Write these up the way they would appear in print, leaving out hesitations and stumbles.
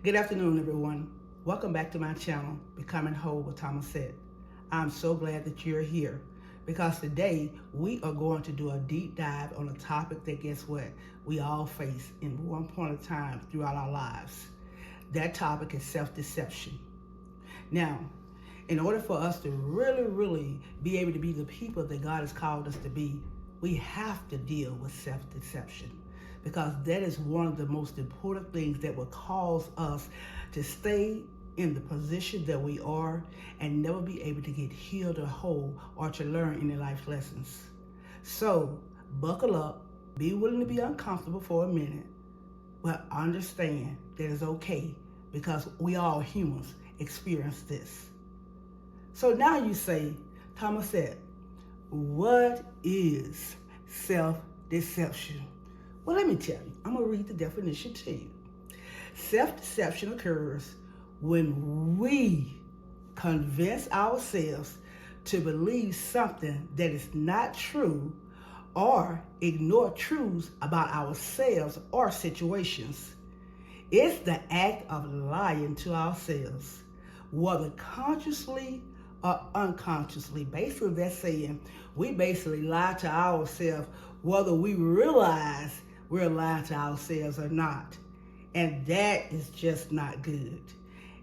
Good afternoon, everyone. Welcome back to my channel, Becoming Whole with Thomasette. I'm so glad that you're here because today we are going to do a deep dive on a topic that, guess what, we all face in one point of time throughout our lives. That topic is self-deception. Now, in order for us to really be able to be the people that God has called us to be, we have to deal with self-deception, because that is one of the most important things that will cause us to stay in the position that we are and never be able to get healed or whole or to learn any life lessons. So buckle up, be willing to be uncomfortable for a minute, but understand that it's okay because we all humans experience this. So now you say, Thomasette, what is self-deception? Well, let me tell you. I'm going to read the definition to you. Self-deception occurs when we convince ourselves to believe something that is not true or ignore truths about ourselves or situations. It's the act of lying to ourselves, whether consciously or unconsciously. Basically, that's saying we basically lie to ourselves whether we realize we're lying to ourselves or not. And that is just not good.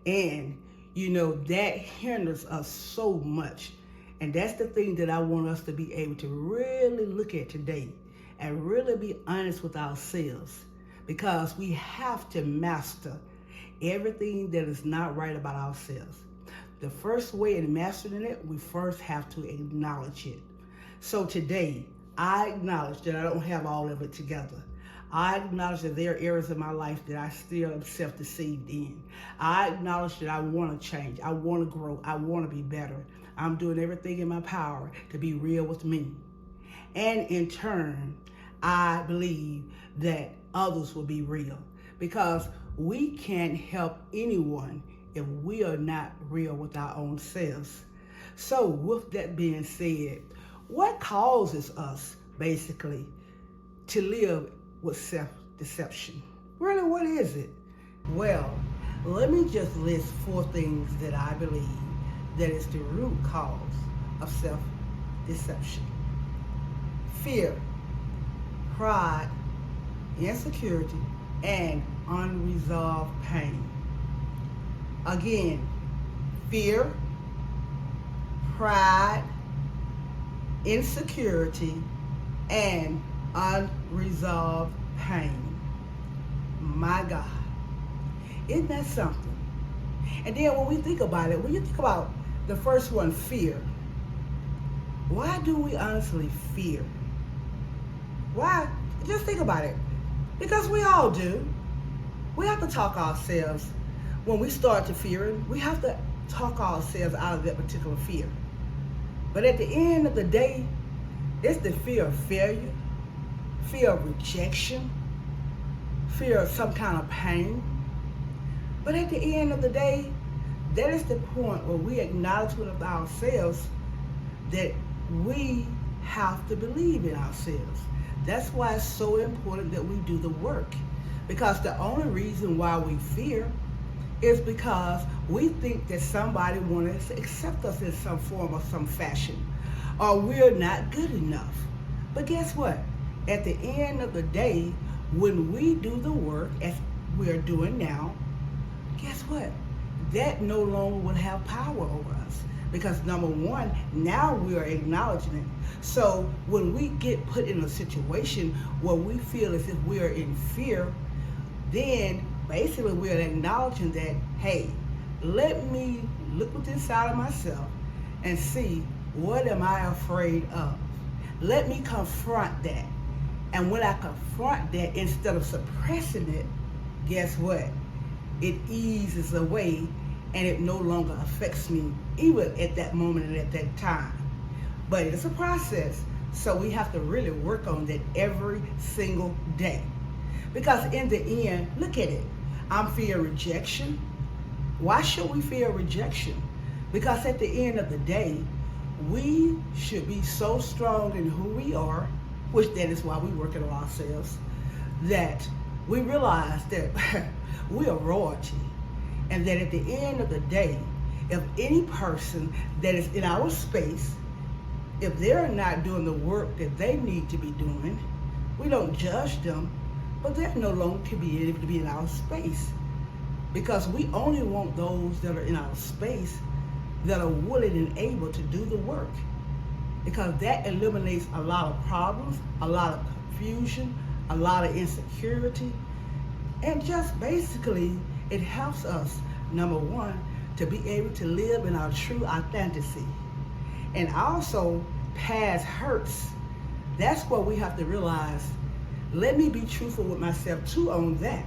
And, that hinders us so much. And that's the thing that I want us to be able to really look at today and really be honest with ourselves, because we have to master everything that is not right about ourselves. The first way in mastering it, we first have to acknowledge it. So today, I acknowledge that I don't have all of it together. I acknowledge that there are areas of my life that I still am self-deceived in. I acknowledge that I want to change. I want to grow. I want to be better. I'm doing everything in my power to be real with me. And in turn, I believe that others will be real, because we can't help anyone if we are not real with our own selves. So with that being said, what causes us basically to live with self-deception? Really, what is it? Well, let me just list 4 things that I believe that is the root cause of self-deception. Fear, pride, insecurity, and unresolved pain. Again, fear, pride, insecurity, and unresolved pain. My God, isn't that something? And then when we think about it, when you think about the first one, fear, why do we honestly fear? Why? Just think about it. Because we all do. We have to talk ourselves, when we start to fear, we have to talk ourselves out of that particular fear. But at the end of the day, it's the fear of failure, fear of rejection, fear of some kind of pain. But at the end of the day, that is the point where we acknowledge with ourselves that we have to believe in ourselves. That's why it's so important that we do the work. Because the only reason why we fear is because we think that somebody wants to accept us in some form or some fashion, or we're not good enough. But guess what? At the end of the day, when we do the work as we're doing now, guess what? That no longer will have power over us. Because number one, now we are acknowledging it. So when we get put in a situation where we feel as if we are in fear, then basically we're acknowledging that, hey, let me look within inside of myself and see, what am I afraid of? Let me confront that. And when I confront that, instead of suppressing it, guess what? It eases away and it no longer affects me, even at that moment and at that time. But it's a process. So we have to really work on that every single day. Because in the end, look at it. I'm fearing rejection. Why should we fear rejection? Because at the end of the day, we should be so strong in who we are, which that is why we work it on ourselves, that we realize that We are royalty. And that at the end of the day, if any person that is in our space, if they're not doing the work that they need to be doing, we don't judge them, but they're no longer to be able to be in our space. Because we only want those that are in our space that are willing and able to do the work. Because that eliminates a lot of problems, a lot of confusion, a lot of insecurity, and just basically it helps us, number one, to be able to live in our true authenticity. And also, past hurts, that's what we have to realize. Let me be truthful with myself too on that.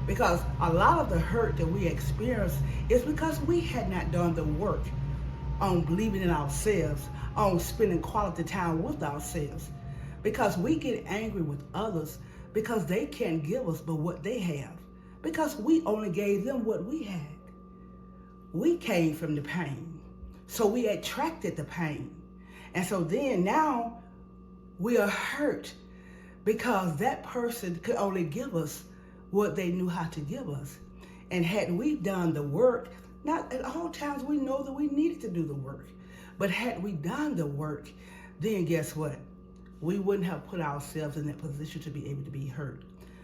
Because a lot of the hurt that we experience is because we had not done the work on believing in ourselves, on spending quality time with ourselves. Because we get angry with others because they can't give us but what they have. Because we only gave them what we had. We came from the pain. So we attracted the pain. And so then now we are hurt because that person could only give us what they knew how to give us. And had we done the work, not at all times we know that we needed to do the work, but had we done the work, then guess what? We wouldn't have put ourselves in that position to be able to be hurt.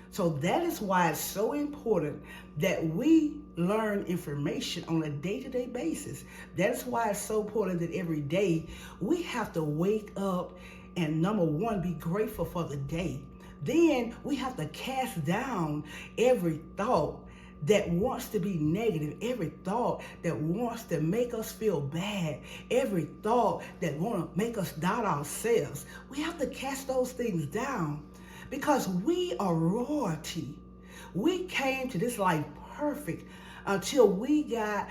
So that is why it's so important that we learn information on a day-to-day basis. That's why it's so important that every day we have to wake up and, number one, be grateful for the day. Then we have to cast down every thought that wants to be negative, every thought that wants to make us feel bad, every thought that wants to make us doubt ourselves. We have to cast those things down because we are royalty. We came to this life perfect until we got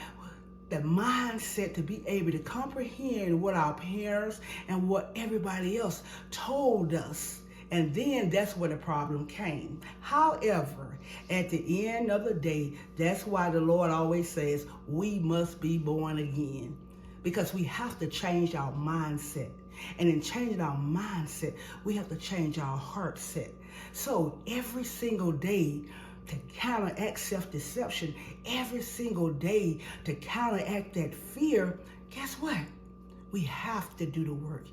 the mindset to be able to comprehend what our parents and what everybody else told us. And then that's where the problem came. However, at the end of the day, that's why the Lord always says we must be born again. Because we have to change our mindset. And in changing our mindset, we have to change our heart set. So every single day, to counteract self-deception, every single day to counteract that fear, guess what? We have to do the work.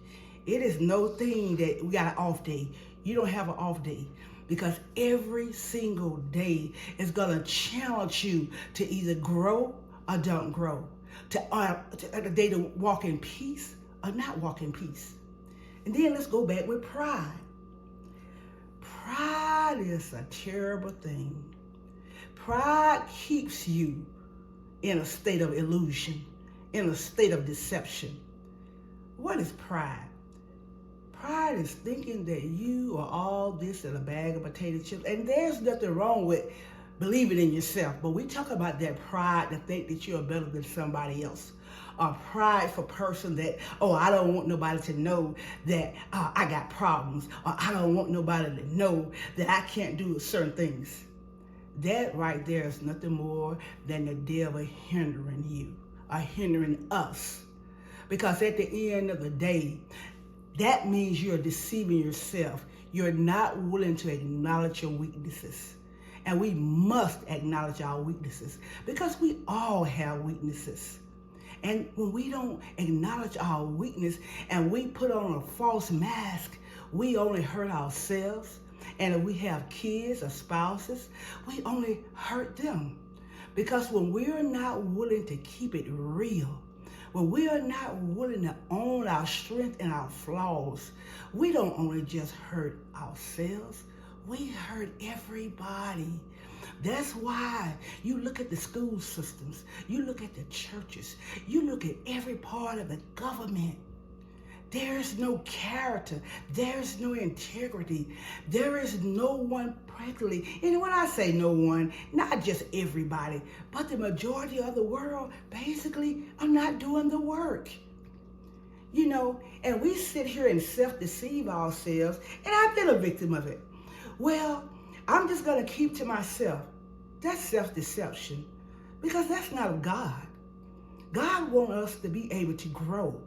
It is no thing that we got an off day. You don't have an off day because every single day is going to challenge you to either grow or don't grow. To a day to walk in peace or not walk in peace. And then let's go back with pride. Pride is a terrible thing. Pride keeps you in a state of illusion, in a state of deception. What is pride? Pride is thinking that you are all this in a bag of potato chips. And there's nothing wrong with believing in yourself. But we talk about that pride to think that you're better than somebody else. A prideful person that, oh, I don't want nobody to know that I got problems. Or I don't want nobody to know that I can't do certain things. That right there is nothing more than the devil hindering you, or hindering us. Because at the end of the day, that means you're deceiving yourself. You're not willing to acknowledge your weaknesses. And we must acknowledge our weaknesses because we all have weaknesses. And when we don't acknowledge our weakness and we put on a false mask, we only hurt ourselves. And if we have kids or spouses, we only hurt them. Because when we're not willing to keep it real, when we are not willing to own our strength and our flaws, we don't only just hurt ourselves, we hurt everybody. That's why you look at the school systems, you look at the churches, you look at every part of the government. There's no character. There's no integrity. There is no one practically. And when I say no one, not just everybody, but the majority of the world basically are not doing the work. You know, and we sit here and self-deceive ourselves, and I've been a victim of it. Well, I'm just going to keep to myself. That's self-deception because that's not of God. God wants us to be able to grow.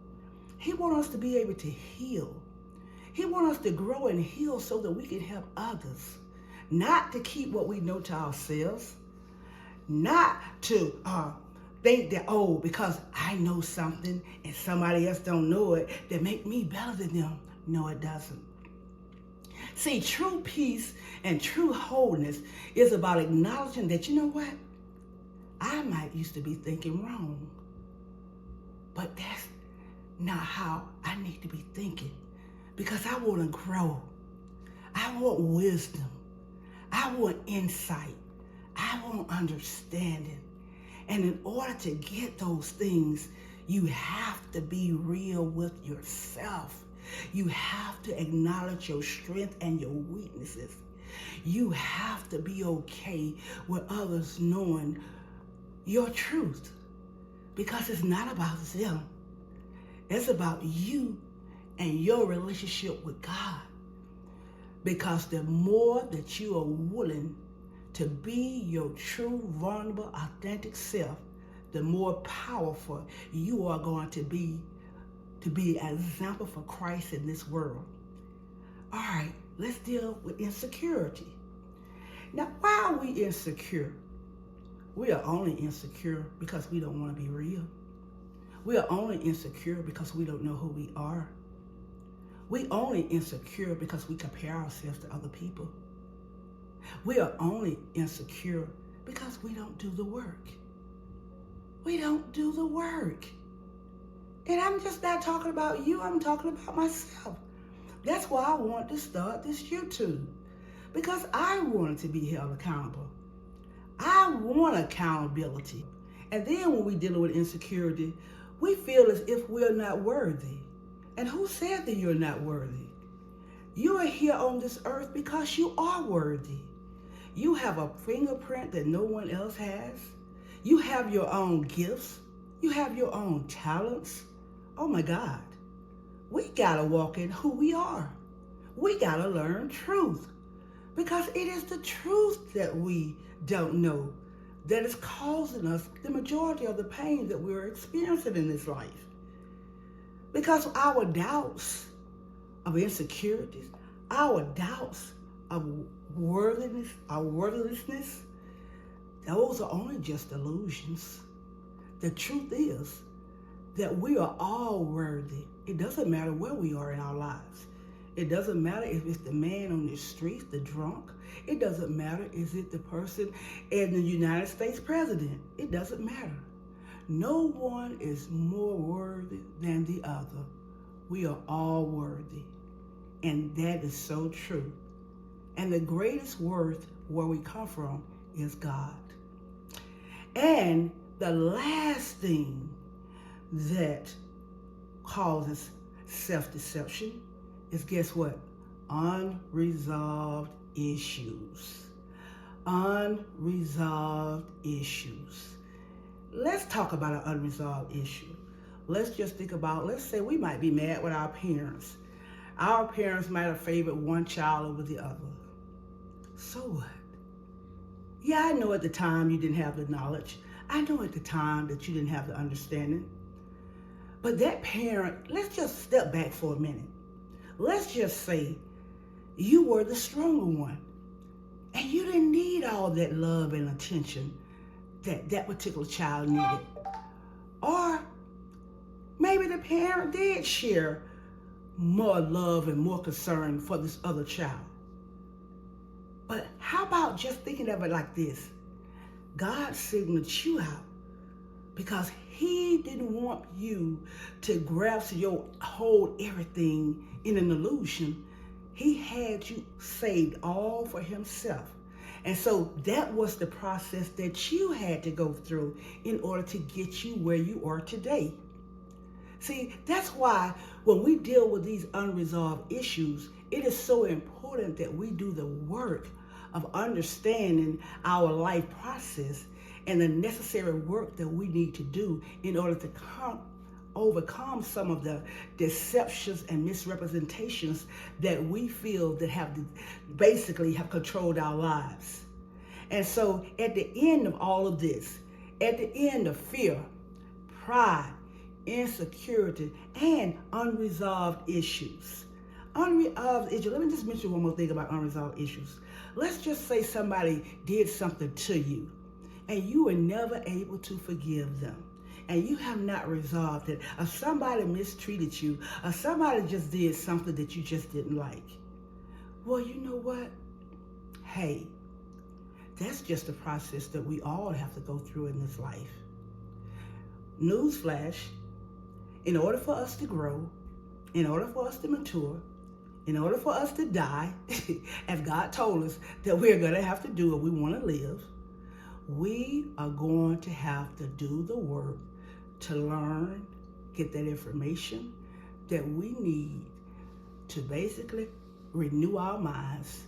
He wants us to be able to heal. He wants us to grow and heal so that we can help others. Not to keep what we know to ourselves. not to think that, oh, because I know something and somebody else don't know it, that make me better than them. No, it doesn't. See, true peace and true wholeness is about acknowledging that, you know what? I might used to be thinking wrong, but that's not how I need to be thinking, because I want to grow. I want wisdom. I want insight. I want understanding. And in order to get those things, you have to be real with yourself. You have to acknowledge your strength and your weaknesses. You have to be okay with others knowing your truth, because it's not about them. It's about you and your relationship with God. Because the more that you are willing to be your true, vulnerable, authentic self, the more powerful you are going to be an example for Christ in this world. All right, let's deal with insecurity. Now, why are we insecure? We are only insecure because we don't want to be real. We are only insecure because we don't know who we are. We only insecure because we compare ourselves to other people. We are only insecure because we don't do the work. We don't do the work. And I'm just not talking about you, I'm talking about myself. That's why I want to start this YouTube, because I wanted to be held accountable. I want accountability. And then when we're dealing with insecurity, we feel as if we're not worthy. And who said that you're not worthy? You are here on this earth because you are worthy. You have a fingerprint that no one else has. You have your own gifts. You have your own talents. Oh my God. We gotta walk in who we are. We gotta learn truth, because it is the truth that we don't know that is causing us the majority of the pain that we're experiencing in this life. Because our doubts of insecurities, our doubts of worthiness, our worthlessness, those are only just illusions. The truth is that we are all worthy. It doesn't matter where we are in our lives. It doesn't matter if it's the man on the street, the drunk. It doesn't matter if it's the person in the United States president. It doesn't matter. No one is more worthy than the other. We are all worthy. And that is so true. And the greatest worth where we come from is God. And the last thing that causes self-deception is, guess what? Unresolved issues. Unresolved issues. Let's talk about an unresolved issue. Let's just think about, let's say we might be mad with our parents. Our parents might have favored one child over the other. So what? Yeah, I know at the time you didn't have the knowledge. I know at the time that you didn't have the understanding. But that parent, let's just step back for a minute. Let's just say you were the stronger one, and you didn't need all that love and attention that particular child needed. Or maybe the parent did share more love and more concern for this other child. But how about just thinking of it like this? God signaled you out because he didn't want you to grasp your hold everything in an illusion. He had you saved all for himself. And so that was the process that you had to go through in order to get you where you are today. See, that's why when we deal with these unresolved issues, it is so important that we do the work of understanding our life process and the necessary work that we need to do in order to overcome some of the deceptions and misrepresentations that we feel that have controlled our lives. And so at the end of all of this, at the end of fear, pride, insecurity, and unresolved issues. Let me just mention one more thing about unresolved issues. Let's just say somebody did something to you, and you were never able to forgive them, and you have not resolved it, or somebody mistreated you, or somebody just did something that you just didn't like, well, you know what? Hey, that's just a process that we all have to go through in this life. Newsflash, in order for us to grow, in order for us to mature, in order for us to die, as God told us that we're going to have to do if we want to live, we are going to have to do the work to learn, get that information that we need to basically renew our minds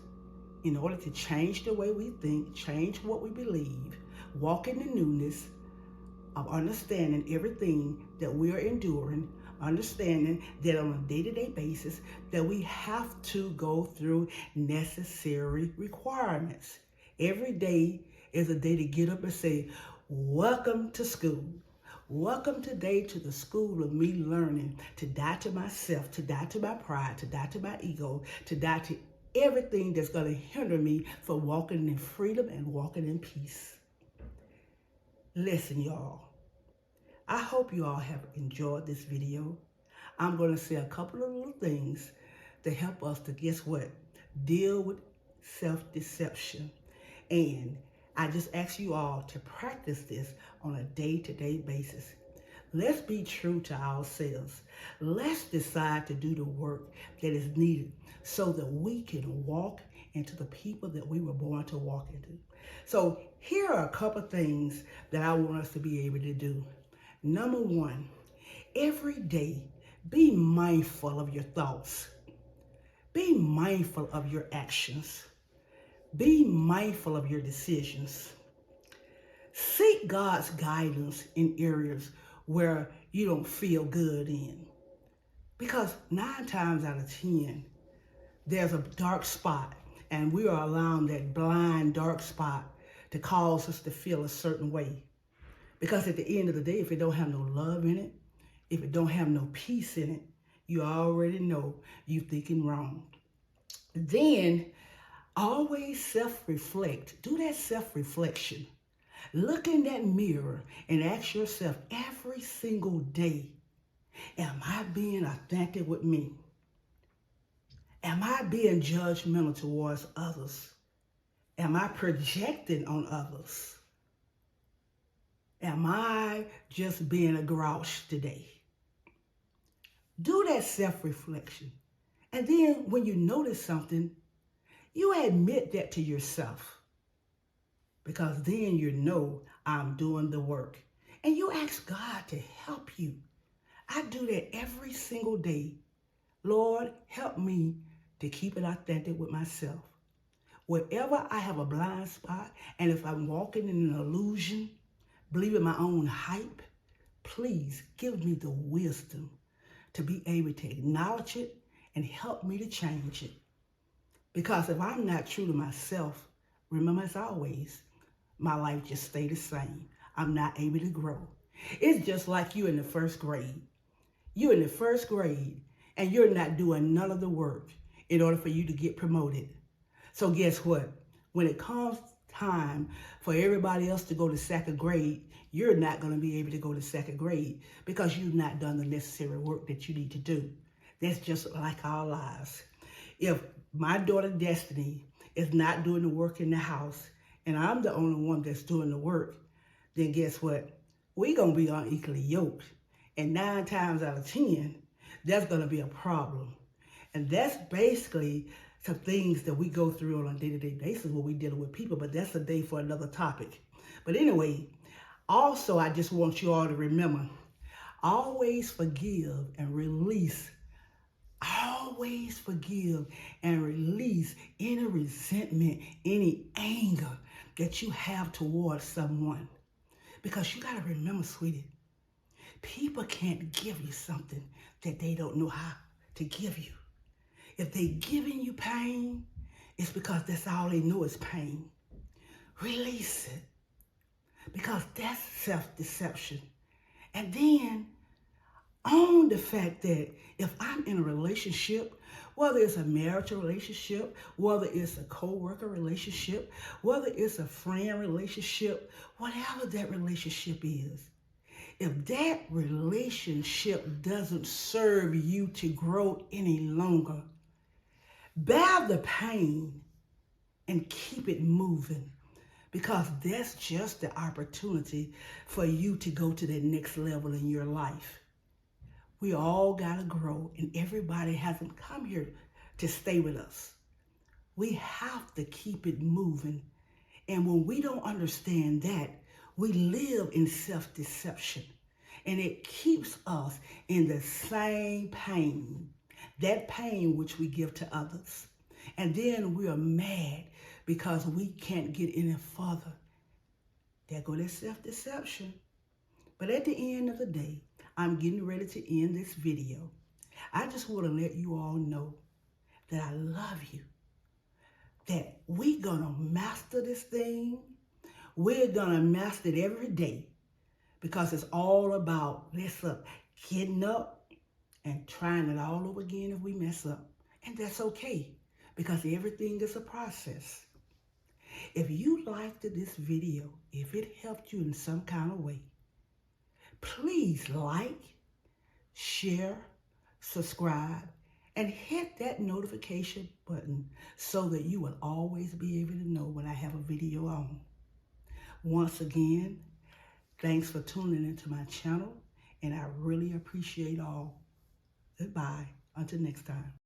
in order to change the way we think, change what we believe, walk in the newness of understanding everything that we are enduring, understanding that on a day-to-day basis that we have to go through necessary requirements. Every day is a day to get up and say, welcome to school. Welcome today to the school of me learning to die to myself, to die to my pride, to die to my ego, to die to everything that's going to hinder me from walking in freedom and walking in peace. Listen, y'all. I hope you all have enjoyed this video. I'm going to say a couple of little things to help us to, guess what, deal with self-deception. And I just ask you all to practice this on a day-to-day basis. Let's be true to ourselves. Let's decide to do the work that is needed so that we can walk into the people that we were born to walk into. So here are a couple of things that I want us to be able to do. Number one, every day, be mindful of your thoughts. Be mindful of your actions. Be mindful of your decisions. Seek God's guidance in areas where you don't feel good in. Because 9 times out of 10, there's a dark spot, and we are allowing that blind dark spot to cause us to feel a certain way. Because at the end of the day, if it don't have no love in it, if it don't have no peace in it, you already know you're thinking wrong. Then always self-reflect. Do that self-reflection. Look in that mirror and ask yourself every single day, am I being authentic with me? Am I being judgmental towards others? Am I projecting on others? Am I just being a grouch today? Do that self-reflection. And then when you notice something, you admit that to yourself. Because then you know I'm doing the work. And you ask God to help you. I do that every single day. Lord, help me to keep it authentic with myself. Wherever I have a blind spot, and if I'm walking in an illusion, believing my own hype, please give me the wisdom to be able to acknowledge it and help me to change it. Because if I'm not true to myself, remember, as always, my life just stay the same. I'm not able to grow. It's just like you in the first grade. You're in the first grade and you're not doing none of the work in order for you to get promoted. So guess what? When it comes time for everybody else to go to second grade, you're not going to be able to go to second grade because you've not done the necessary work that you need to do. That's just like our lives. If my daughter Destiny is not doing the work in the house and I'm the only one that's doing the work, then guess what? We're going to be unequally yoked. And 9 times out of 10, that's going to be a problem. And that's basically some things that we go through on a day-to-day basis when we're dealing with people, but that's a day for another topic. But anyway, also I just want you all to remember, always forgive and release. Always forgive and release any resentment, any anger that you have towards someone. Because you got to remember, sweetie, people can't give you something that they don't know how to give you. If they're giving you pain, it's because that's all they know is pain. Release it. Because that's self-deception. And then own the fact that if I'm in a relationship Whether it's a marital relationship, whether it's a co-worker relationship, whether it's a friend relationship, whatever that relationship is. If that relationship doesn't serve you to grow any longer, bear the pain and keep it moving, because that's just the opportunity for you to go to the next level in your life. We all got to grow, and everybody hasn't come here to stay with us. We have to keep it moving. And when we don't understand that, we live in self-deception. And it keeps us in the same pain, that pain which we give to others. And then we are mad because we can't get any further. There go that self-deception. But at the end of the day, I'm getting ready to end this video. I just want to let you all know that I love you, that we're going to master this thing. We're going to master it every day, because it's all about, getting up and trying it all over again if we mess up. And that's okay, because everything is a process. If you liked this video, if it helped you in some kind of way, please like, share, subscribe, and hit that notification button so that you will always be able to know when I have a video on. Once again, thanks for tuning into my channel, and I really appreciate all. Goodbye. Until next time.